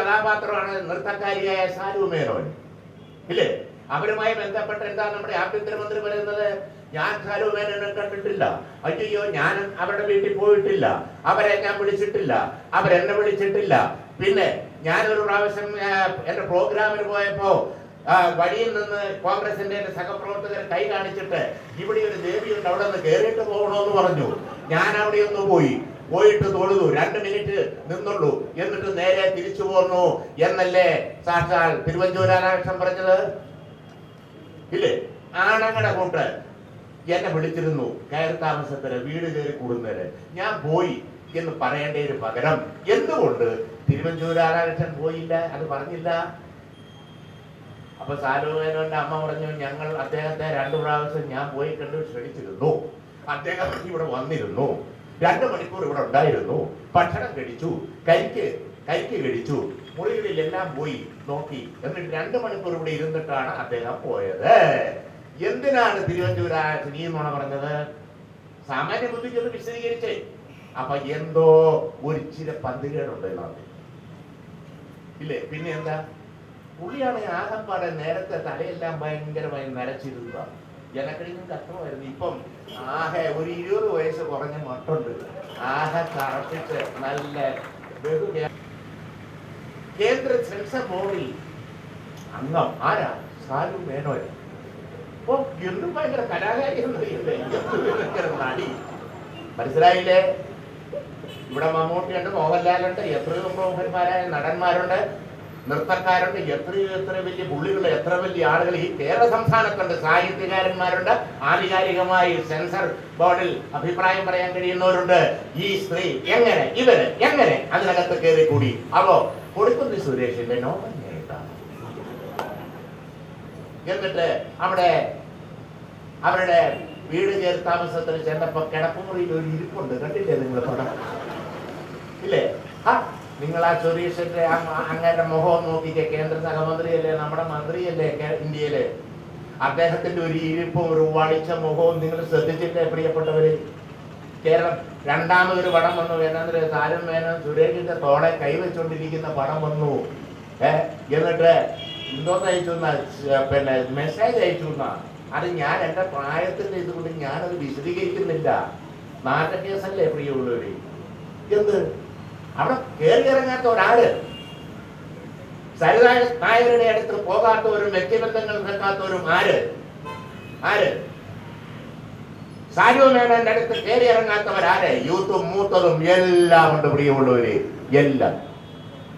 കഥാപാത്രമാണ് നൃത്തക്കാരിയായ സാലു മേനോൻ, ഇല്ലേ? അവരുമായി ബന്ധപ്പെട്ട് എന്താ നമ്മുടെ ആഭ്യന്തരമന്ത്രി പറയുന്നത്? ഞാൻ സാലു മേനോനെ കണ്ടിട്ടില്ല, അയ്യോ ഞാൻ അവരുടെ വീട്ടിൽ പോയിട്ടില്ല, അവരെ ഞാൻ വിളിച്ചിട്ടില്ല, അവരെന്നെ വിളിച്ചിട്ടില്ല. പിന്നെ ഞാനൊരു പ്രാവശ്യം എന്റെ പ്രോഗ്രാമിന് പോയപ്പോ വഴിയിൽ നിന്ന് കോൺഗ്രസിന്റെ സഹപ്രവർത്തകർ കൈ കാണിച്ചിട്ട് ഇവിടെ ഒരു ദേവിയുണ്ട്, അവിടെ നിന്ന് കയറിയിട്ട് പോകണമെന്ന് പറഞ്ഞു. ഞാൻ അവിടെ ഒന്ന് പോയിട്ട് തൊഴുതു, 2 മിനിറ്റ് നിന്നുള്ളൂ, എന്നിട്ട് നേരെ തിരിച്ചു പോന്നു എന്നല്ലേ സാക്ഷാൽ തിരുവഞ്ചൂർ രാധാകൃഷ്ണൻ പറഞ്ഞത്, ഇല്ലേ? ആണങ്ങളുടെ കൂട്ട് എന്നെ വിളിച്ചിരുന്നു കയറി താമസത്തിന്, വീട് കയറി കൂടുന്നതിന്. ഞാൻ പോയി എന്ന് പറയേണ്ടതിന് പകരം എന്തുകൊണ്ട് തിരുവഞ്ചൂർ രാധാകൃഷ്ണൻ പോയില്ല, അത് പറഞ്ഞില്ല? അപ്പൊ സാലു മേനോന്റെ അമ്മ പറഞ്ഞു, ഞങ്ങൾ അദ്ദേഹത്തെ 2 പ്രാവശ്യം ഞാൻ പോയി കണ്ട് ക്ഷണിച്ചിരുന്നു, അദ്ദേഹം ഇവിടെ വന്നിരുന്നു, 2 മണിക്കൂർ ഇവിടെ ഉണ്ടായിരുന്നു, ഭക്ഷണം കഴിച്ചു, കരിക്ക് കഴിച്ചു, മുറികളിലെല്ലാം പോയി നോക്കി, എന്നിട്ട് 2 മണിക്കൂർ ഇവിടെ ഇരുന്നിട്ടാണ് അദ്ദേഹം പോയത്. എന്തിനാണ് തിരുവഞ്ചൂർ നീ നുണ പറഞ്ഞത്? സാമാന്യ ബുദ്ധിക്ക് ഒന്ന് വിശദീകരിച്ചേ. അപ്പൊ എന്തോ ഒരു ചില പന്തികേടുണ്ട്, ഇല്ലേ? പിന്നെ എന്താ, പുള്ളിയാണ് ആകപ്പാടെ നേരത്തെ തലയെല്ലാം ഭയങ്കരമായി നരച്ചിരുന്ന, ജനക്കഴിഞ്ഞും കഷ്ടമായിരുന്നു. ഇപ്പം ആകെ ഒരു 20 വയസ്സ് കുറഞ്ഞ മട്ടുണ്ട്, ആകെ കറപ്പിച്ച് നല്ല കേന്ദ്ര സെൻസർ ബോർഡിൽ അംഗം ആരാ? സാലു മേനോൻ. അപ്പൊ എന്തും ഭയങ്കര കലാകാരി നടി, മനസ്സിലായില്ലേ? ഇവിടെ മമ്മൂട്ടിയുണ്ട്, മോഹൻലാലുണ്ട്, എത്രയോ പ്രമുഖന്മാരായ നടന്മാരുണ്ട്, നൃത്തക്കാരുണ്ട്, എത്ര വലിയ പുള്ളികളുണ്ട്, എത്ര വലിയ ആളുകൾ ഈ കേരള സംസ്ഥാനത്തുണ്ട്. സാഹിത്യകാരന്മാരുണ്ട്, ആധികാരികമായി സെൻസർ ബോർഡിൽ അഭിപ്രായം പറയാൻ കഴിയുന്നവരുണ്ട്. ഈ സ്ത്രീ എങ്ങനെ, ഇവര് എങ്ങനെ അതിനകത്ത് കയറി കൂടി? അപ്പോ കൊടുക്കുന്ന സുരേഷിന്റെ നോവൽ എന്നിട്ട് അവിടെ അവരുടെ വീട് കയറി താമസത്തിന് ചെന്നപ്പോ കിടപ്പുമുറിയിൽ ഒരു ഇരിപ്പുണ്ട്, കണ്ടില്ലേ നിങ്ങൾ പടം, ഇല്ലേ? നിങ്ങൾ ആ സുരേഷിന്റെ അങ്ങനെ മുഖം നോക്കിക്കേ, കേന്ദ്ര സഹമന്ത്രിയല്ലേ, നമ്മുടെ മന്ത്രിയല്ലേ ഇന്ത്യയിലെ, അദ്ദേഹത്തിന്റെ ഒരു ഇരിപ്പും ഒരു വളിച്ച മുഖവും നിങ്ങൾ ശ്രദ്ധിച്ചില്ലേ പ്രിയപ്പെട്ടവര്? കേരളം രണ്ടാമതൊരു പടം വന്നു, എന്നാ സാലു മേനോൻ സുരേഷിന്റെ തോളെ കൈവച്ചുകൊണ്ടിരിക്കുന്ന പടം വന്നു. എന്നിട്ട് എന്തോന്ന് അയച്ചു, പിന്നെ മെസ്സേജ് അയച്ചു. അത് ഞാൻ എന്റെ പ്രായത്തിന്റെ ഇതുകൊണ്ട് ഞാനത് വിശദീകരിക്കുന്നില്ല, നാട്ടക്കേസല്ലേ പ്രിയമുള്ളവര്. എന്ത് അവിടെ കയറി ഇറങ്ങാത്ത ഒരാള്, സരിത നായരുടെ അടുത്ത് പോകാത്തവരും വ്യക്തിബന്ധങ്ങൾ നിൽക്കാത്തവരും ആര്? സാലു മേനോന്റെ അടുത്ത് കയറി ഇറങ്ങാത്തവരാര്? യൂത്തും മൂത്തതും എല്ലാം ഉണ്ട് പ്രിയമുള്ളവര്, എല്ലാം.